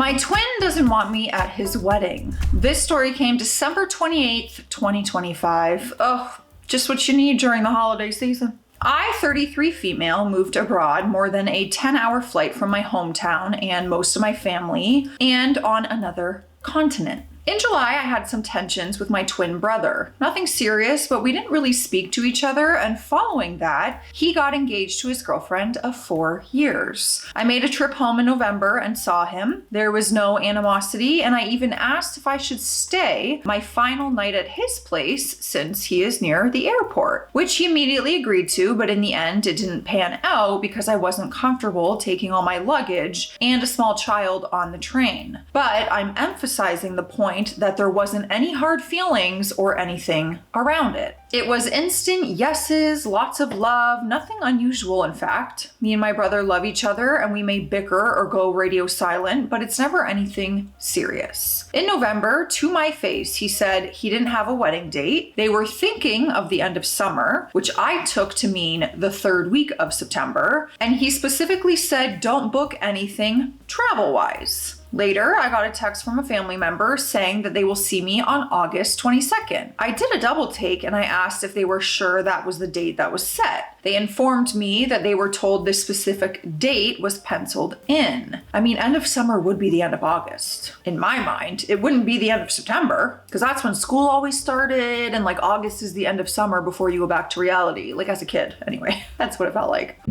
My twin doesn't want me at his wedding. This story came December 28th, 2025. Oh, just what you need during the holiday season. I, 33 female, moved abroad more than a 10-hour flight from my hometown and most of my family, and on another continent. In July, I had some tensions with my twin brother. Nothing serious, but we didn't really speak to each other, and following that, he got engaged to his girlfriend of 4 years. I made a trip home in November and saw him. There was no animosity, and I even asked if I should stay my final night at his place since he is near the airport, which he immediately agreed to, but in the end, it didn't pan out because I wasn't comfortable taking all my luggage and a small child on the train. But I'm emphasizing the point that there wasn't any hard feelings or anything around it. It was instant yeses, lots of love, nothing unusual in fact. Me and my brother love each other and we may bicker or go radio silent, but it's never anything serious. In November, to my face, he said he didn't have a wedding date. They were thinking of the end of summer, which I took to mean the 3rd week of September, and he specifically said don't book anything travel-wise. Later, I got a text from a family member saying that they will see me on August 22nd. I did a double take and I asked if they were sure that was the date that was set. They informed me that they were told this specific date was penciled in. I mean, end of summer would be the end of August. In my mind, it wouldn't be the end of September because that's when school always started, and like August is the end of summer before you go back to reality, like as a kid. Anyway, that's what it felt like.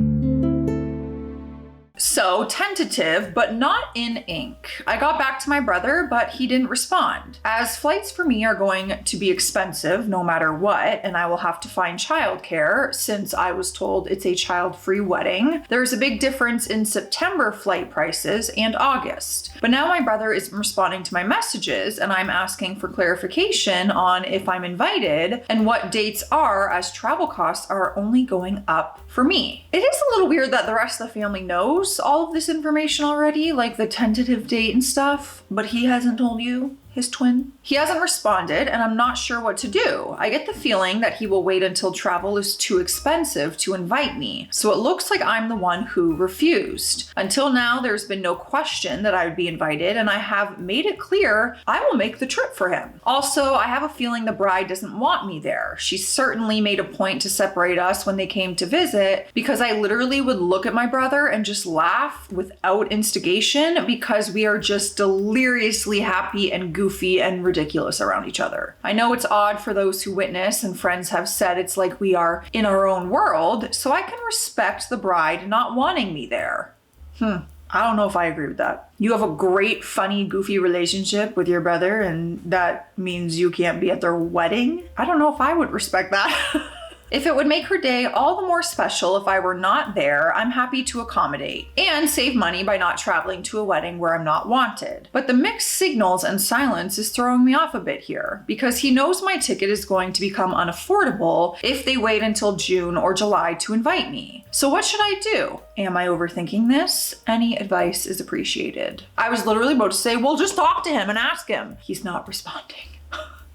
So tentative, but not in ink. I got back to my brother, but he didn't respond. As flights for me are going to be expensive no matter what, and I will have to find childcare since I was told it's a child-free wedding, there's a big difference in September flight prices and August. But now my brother isn't responding to my messages, and I'm asking for clarification on if I'm invited and what dates are, as travel costs are only going up for me. It is a little weird that the rest of the family knows all of this information already, like the tentative date and stuff, but he hasn't told you, his twin? He hasn't responded, and I'm not sure what to do. I get the feeling that he will wait until travel is too expensive to invite me, so it looks like I'm the one who refused. Until now, there's been no question that I would be invited, and I have made it clear I will make the trip for him. Also, I have a feeling the bride doesn't want me there. She certainly made a point to separate us when they came to visit, because I literally would look at my brother and just laugh without instigation because we are just deliriously happy and goofy and ridiculous around each other. I know it's odd for those who witness, and friends have said it's like we are in our own world, so I can respect the bride not wanting me there. I don't know if I agree with that. You have a great, funny, goofy relationship with your brother, and that means you can't be at their wedding? I don't know if I would respect that. If it would make her day all the more special if I were not there, I'm happy to accommodate and save money by not traveling to a wedding where I'm not wanted. But the mixed signals and silence is throwing me off a bit here because he knows my ticket is going to become unaffordable if they wait until June or July to invite me. So what should I do? Am I overthinking this? Any advice is appreciated. I was literally about to say, well, just talk to him and ask him. He's not responding.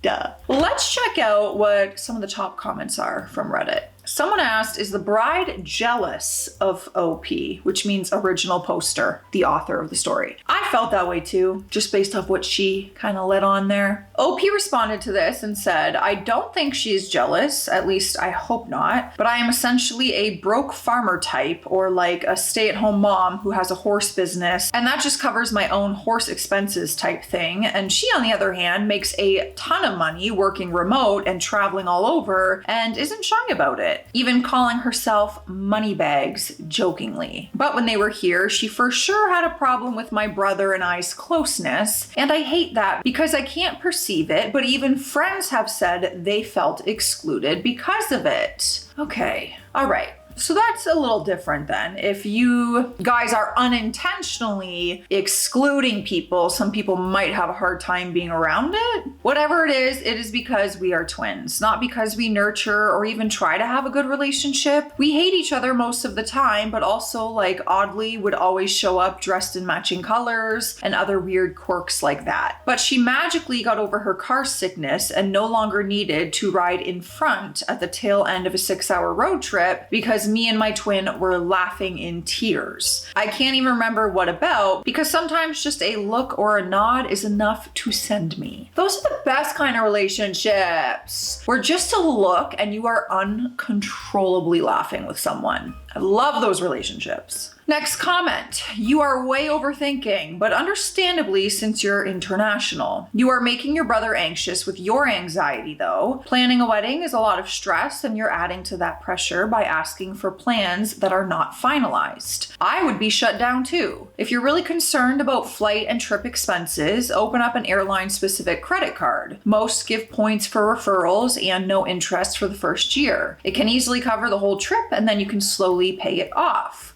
Duh. Let's check out what some of the top comments are from Reddit. Someone asked, is the bride jealous of OP, which means original poster, the author of the story? I felt that way too, just based off what she kind of let on there. OP responded to this and said, I don't think she is jealous, at least I hope not, but I am essentially a broke farmer type, or like a stay-at-home mom who has a horse business, and that just covers my own horse expenses type thing. And she, on the other hand, makes a ton of money working remote and traveling all over and isn't shy about it, even calling herself Moneybags jokingly. But when they were here, she for sure had a problem with my brother and I's closeness, and I hate that because I can't perceive it, but even friends have said they felt excluded because of it. Okay, all right. So that's a little different then. If you guys are unintentionally excluding people, some people might have a hard time being around it. Whatever it is because we are twins, not because we nurture or even try to have a good relationship. We hate each other most of the time, but also like oddly would always show up dressed in matching colors and other weird quirks like that. But she magically got over her car sickness and no longer needed to ride in front at the tail end of a 6-hour road trip because because me and my twin were laughing in tears. I can't even remember what about, because sometimes just a look or a nod is enough to send me. Those are the best kind of relationships, where just a look and you are uncontrollably laughing with someone. I love those relationships. Next comment. You are way overthinking, but understandably since you're international. You are making your brother anxious with your anxiety though. Planning a wedding is a lot of stress and you're adding to that pressure by asking for plans that are not finalized. I would be shut down too. If you're really concerned about flight and trip expenses, open up an airline specific credit card. Most give points for referrals and no interest for the first year. It can easily cover the whole trip and then you can slowly pay it off.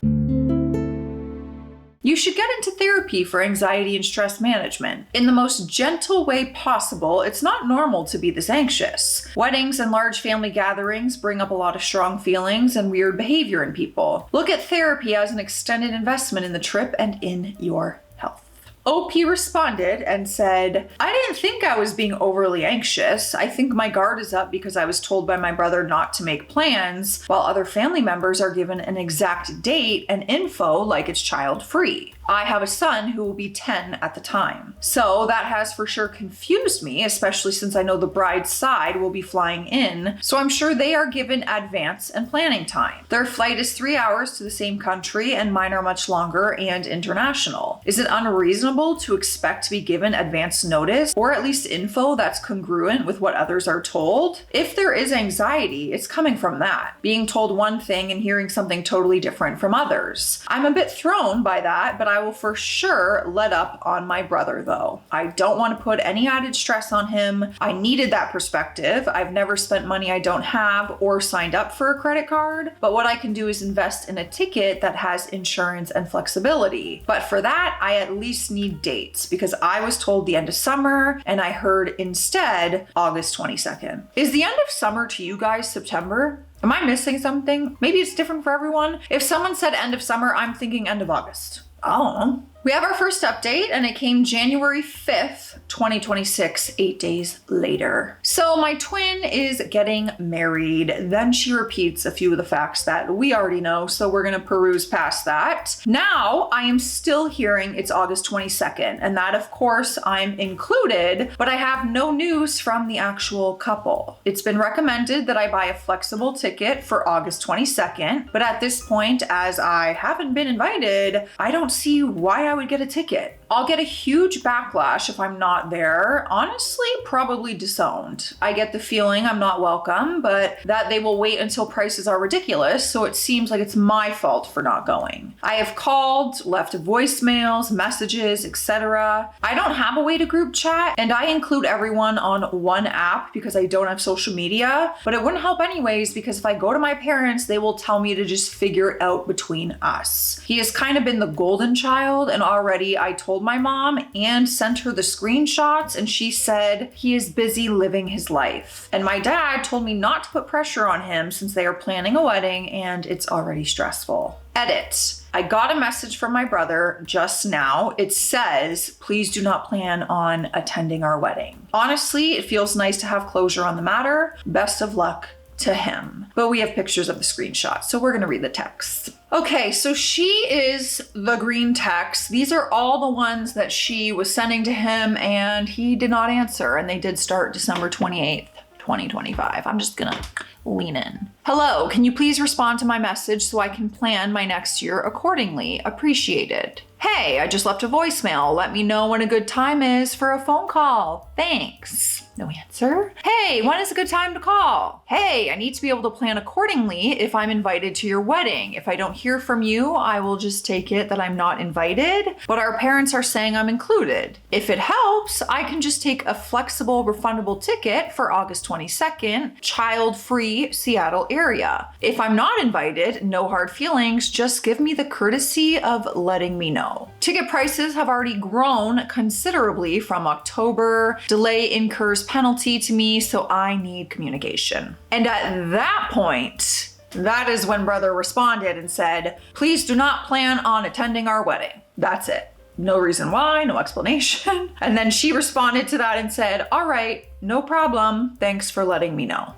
You should get into therapy for anxiety and stress management. In the most gentle way possible, it's not normal to be this anxious. Weddings and large family gatherings bring up a lot of strong feelings and weird behavior in people. Look at therapy as an extended investment in the trip and in your health. OP responded and said, I didn't think I was being overly anxious. I think my guard is up because I was told by my brother not to make plans, while other family members are given an exact date and info like it's child-free. I have a son who will be 10 at the time. So that has for sure confused me, especially since I know the bride's side will be flying in. So I'm sure they are given advance and planning time. Their flight is 3 hours to the same country and mine are much longer and international. Is it unreasonable to expect to be given advance notice or at least info that's congruent with what others are told? If there is anxiety, it's coming from that, being told one thing and hearing something totally different from others. I'm a bit thrown by that, but I will for sure let up on my brother though. I don't want to put any added stress on him. I needed that perspective. I've never spent money I don't have or signed up for a credit card, but what I can do is invest in a ticket that has insurance and flexibility. But for that, I at least need dates because I was told the end of summer and I heard instead August 22nd. Is the end of summer to you guys September? Am I missing something? Maybe it's different for everyone. If someone said end of summer, I'm thinking end of August. I don't know. We have our first update and it came January 5th, 2026, 8 days later. So my twin is getting married. Then she repeats a few of the facts that we already know, so we're gonna peruse past that. Now I am still hearing it's August 22nd, and that of course I'm included, but I have no news from the actual couple. It's been recommended that I buy a flexible ticket for August 22nd, but at this point, as I haven't been invited, I don't see why I would get a ticket. I'll get a huge backlash if I'm not there. Honestly, probably disowned. I get the feeling I'm not welcome, but that they will wait until prices are ridiculous, so it seems like it's my fault for not going. I have called, left voicemails, messages, etc. I don't have a way to group chat, and I include everyone on one app because I don't have social media, but it wouldn't help anyways because if I go to my parents, they will tell me to just figure it out between us. He has kind of been the golden child, and already I told my mom and sent her the screenshots and she said he is busy living his life. And my dad told me not to put pressure on him since they are planning a wedding and it's already stressful. Edit. I got a message from my brother just now. It says, please do not plan on attending our wedding. Honestly, it feels nice to have closure on the matter. Best of luck to him. But we have pictures of the screenshot, so we're gonna read the text. Okay, so she is the green text. These are all the ones that she was sending to him and he did not answer, and they did start December 28th, 2025. I'm just gonna lean in. Hello, can you please respond to my message so I can plan my next year accordingly? Appreciated. Hey, I just left a voicemail. Let me know when a good time is for a phone call. Thanks. No answer. Hey, when is a good time to call? Hey, I need to be able to plan accordingly if I'm invited to your wedding. If I don't hear from you, I will just take it that I'm not invited, but our parents are saying I'm included. If it helps, I can just take a flexible refundable ticket for August 22nd, child-free Seattle area. If I'm not invited, no hard feelings, just give me the courtesy of letting me know. Ticket prices have already grown considerably from October. Delay incurs penalty to me, so I need communication. And at that point, that is when brother responded and said, please do not plan on attending our wedding. That's it. No reason why, no explanation. And then she responded to that and said, all right, no problem. Thanks for letting me know.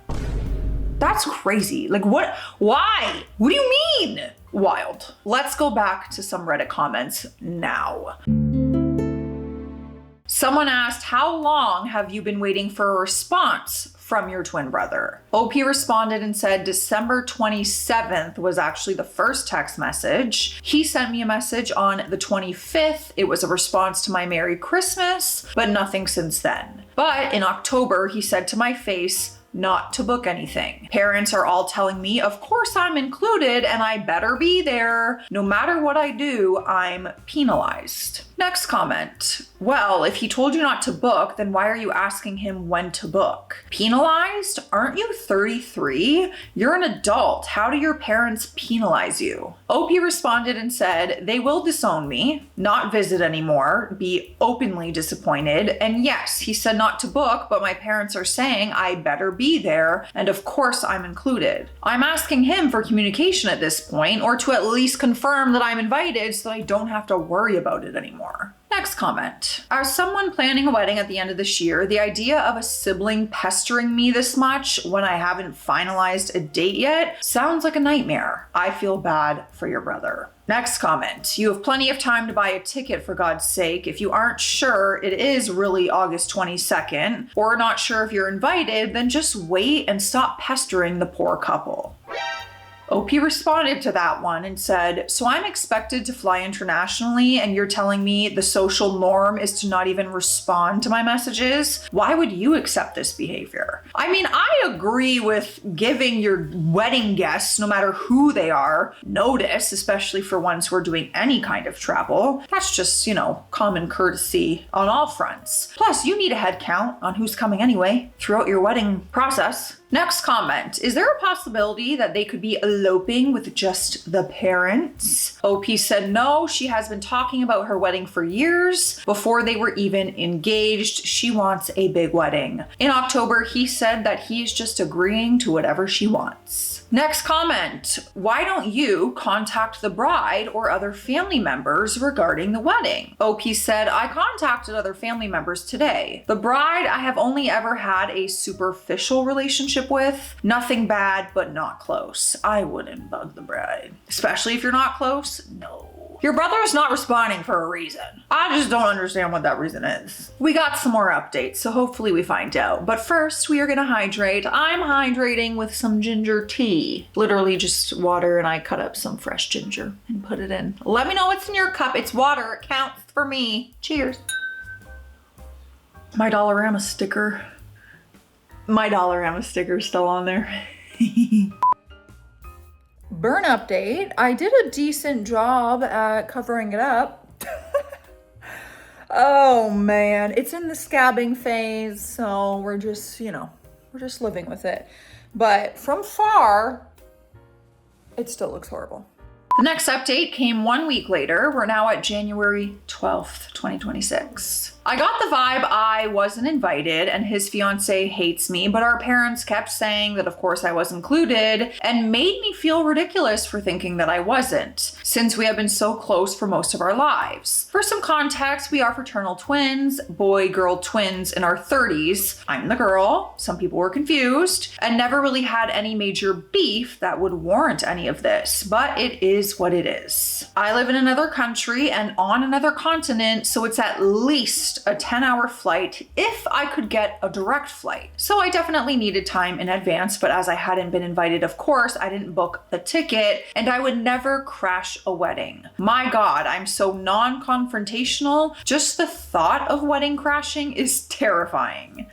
That's crazy. Like what? Why? What do you mean? Wild. Let's go back to some Reddit comments now. Someone asked, how long have you been waiting for a response from your twin brother? OP responded and said December 27th was actually the first text message. He sent me a message on the 25th. It was a response to my Merry Christmas, but nothing since then. But in October, he said to my face, not to book anything. Parents are all telling me, of course I'm included and I better be there. No matter what I do, I'm penalized. Next comment. Well, if he told you not to book, then why are you asking him when to book? Penalized? Aren't you 33? You're an adult. How do your parents penalize you? OP responded and said, they will disown me, not visit anymore, be openly disappointed. And yes, he said not to book, but my parents are saying I better be there. And of course I'm included. I'm asking him for communication at this point, or to at least confirm that I'm invited so that I don't have to worry about it anymore. Next comment. As someone planning a wedding at the end of this year, the idea of a sibling pestering me this much when I haven't finalized a date yet sounds like a nightmare. I feel bad for your brother. Next comment. You have plenty of time to buy a ticket, for God's sake. If you aren't sure it is really August 22nd, or not sure if you're invited, then just wait and stop pestering the poor couple. OP responded to that one and said, so I'm expected to fly internationally and you're telling me the social norm is to not even respond to my messages? Why would you accept this behavior? I mean, I agree with giving your wedding guests, no matter who they are, notice, especially for ones who are doing any kind of travel. That's just, common courtesy on all fronts. Plus, you need a head count on who's coming anyway throughout your wedding process. Next comment. Is there a possibility that they could be eloping with just the parents? OP said no, she has been talking about her wedding for years. Before they were even engaged, she wants a big wedding. In October, he said that he's just agreeing to whatever she wants. Next comment. Why don't you contact the bride or other family members regarding the wedding? OP said, I contacted other family members today. The bride I have only ever had a superficial relationship with. Nothing bad, but not close. I wouldn't bug the bride. Especially if you're not close, no. Your brother is not responding for a reason. I just don't understand what that reason is. We got some more updates, so hopefully we find out. But first, we are gonna hydrate. I'm hydrating with some ginger tea. Literally just water, and I cut up some fresh ginger and put it in. Let me know what's in your cup. It's water, it counts for me. Cheers. My Dollarama sticker. My Dollarama sticker is still on there. Burn update. I did a decent job at covering it up. Oh man, it's in the scabbing phase, so we're just living with it. But from far, it still looks horrible. The next update came 1 week later. We're now at January 12th, 2026. I got the vibe I wasn't invited and his fiance hates me, but our parents kept saying that of course I was included and made me feel ridiculous for thinking that I wasn't, since we have been so close for most of our lives. For some context, we are fraternal twins, boy-girl twins in our 30s. I'm the girl, some people were confused, and never really had any major beef that would warrant any of this, but it is what it is. I live in another country and on another continent, so it's at least a 10-hour flight if I could get a direct flight. So I definitely needed time in advance, but as I hadn't been invited, of course, I didn't book the ticket, and I would never crash a wedding. My God, I'm so non-confrontational. Just the thought of wedding crashing is terrifying.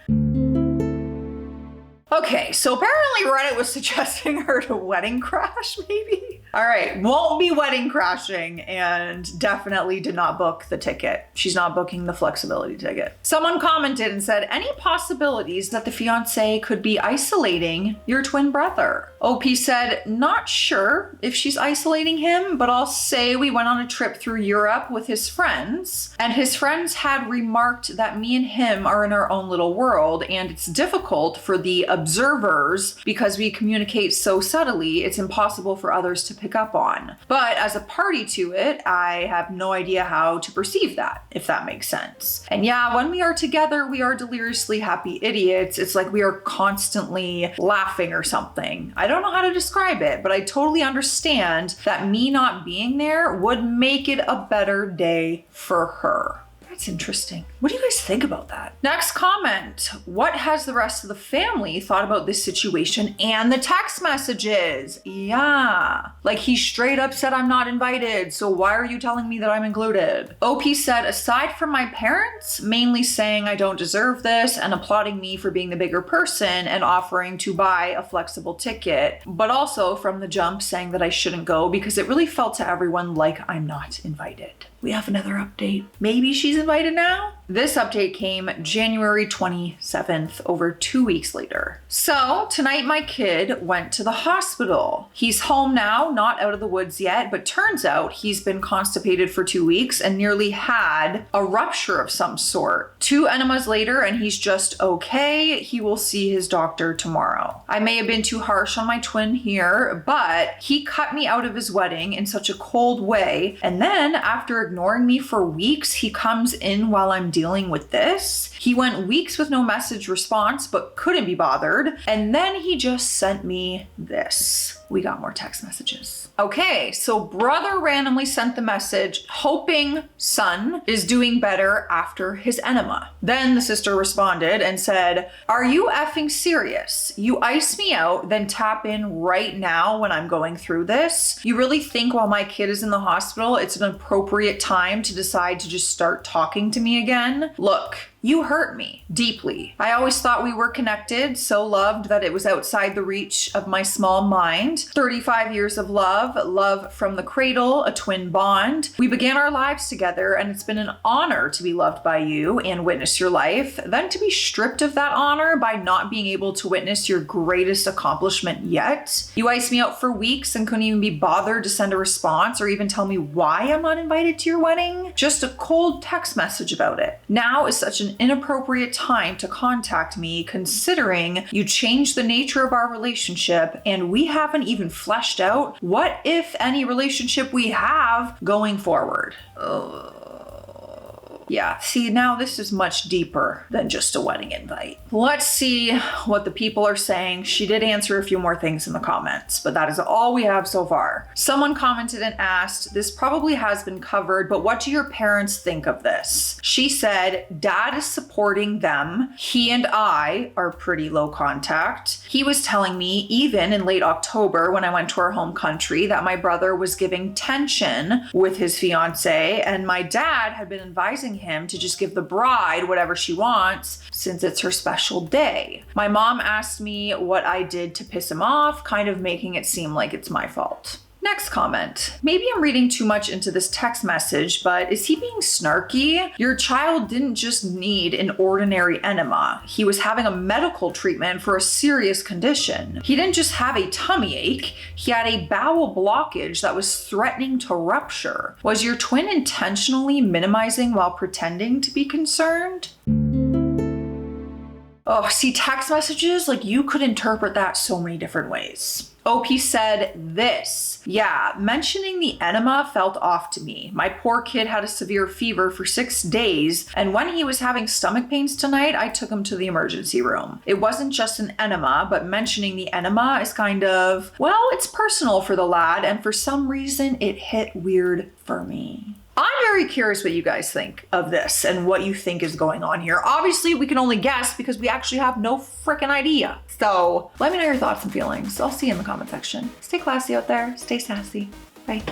Okay, so apparently Reddit was suggesting her to wedding crash, maybe? All right, won't be wedding crashing, and definitely did not book the ticket. She's not booking the flexibility ticket. Someone commented and said, any possibilities that the fiance could be isolating your twin brother? OP said, not sure if she's isolating him, but I'll say we went on a trip through Europe with his friends, and his friends had remarked that me and him are in our own little world, and it's difficult for the observers because we communicate so subtly, it's impossible for others to pick up on. But as a party to it, I have no idea how to perceive that, if that makes sense. And yeah, when we are together, we are deliriously happy idiots. It's like we are constantly laughing or something. I don't know how to describe it, but I totally understand that me not being there would make it a better day for her. That's interesting. What do you guys think about that? Next comment. What has the rest of the family thought about this situation and the text messages? Yeah. Like he straight up said, I'm not invited. So why are you telling me that I'm included? OP said, aside from my parents, mainly saying I don't deserve this and applauding me for being the bigger person and offering to buy a flexible ticket, but also from the jump saying that I shouldn't go because it really felt to everyone like I'm not invited. We have another update. Maybe she's invited now? This update came January 27th, over 2 weeks later. So tonight my kid went to the hospital. He's home now, not out of the woods yet, but turns out he's been constipated for 2 weeks and nearly had a rupture of some sort. 2 enemas later and he's just okay. He will see his doctor tomorrow. I may have been too harsh on my twin here, but he cut me out of his wedding in such a cold way. And then after ignoring me for weeks, he comes in while I'm dealing with this. He went weeks with no message response, but couldn't be bothered. And then he just sent me this. We got more text messages. Okay, so brother randomly sent the message hoping son is doing better after his enema. Then the sister responded and said, are you effing serious? You ice me out, then tap in right now when I'm going through this? You really think while my kid is in the hospital, it's an appropriate time to decide to just start talking to me again? Look, you hurt me deeply. I always thought we were connected, so loved that it was outside the reach of my small mind. 35 years of love from the cradle, a twin bond. We began our lives together and it's been an honor to be loved by you and witness your life. Then to be stripped of that honor by not being able to witness your greatest accomplishment yet. You iced me out for weeks and couldn't even be bothered to send a response or even tell me why I'm not invited to your wedding. Just a cold text message about it. Now is such an inappropriate time to contact me considering you changed the nature of our relationship and we haven't even fleshed out what, if any, relationship we have going forward. Yeah, see, now this is much deeper than just a wedding invite. Let's see what the people are saying. She did answer a few more things in the comments, but that is all we have so far. Someone commented and asked, this probably has been covered, but what do your parents think of this? She said, dad is supporting them. He and I are pretty low contact. He was telling me even in late October when I went to our home country that my brother was giving tension with his fiance and my dad had been advising him to just give the bride whatever she wants since it's her special day. My mom asked me what I did to piss him off, kind of making it seem like it's my fault. Next comment. Maybe I'm reading too much into this text message, but is he being snarky? Your child didn't just need an ordinary enema. He was having a medical treatment for a serious condition. He didn't just have a tummy ache. He had a bowel blockage that was threatening to rupture. Was your twin intentionally minimizing while pretending to be concerned? Oh, see, text messages, like you could interpret that so many different ways. OP said this. Yeah, mentioning the enema felt off to me. My poor kid had a severe fever for 6 days, and when he was having stomach pains tonight, I took him to the emergency room. It wasn't just an enema, but mentioning the enema is kind of, well, it's personal for the lad, and for some reason, it hit weird for me. I'm very curious what you guys think of this and what you think is going on here. Obviously, we can only guess because we actually have no freaking idea. So let me know your thoughts and feelings. I'll see you in the comment section. Stay classy out there. Stay sassy. Bye.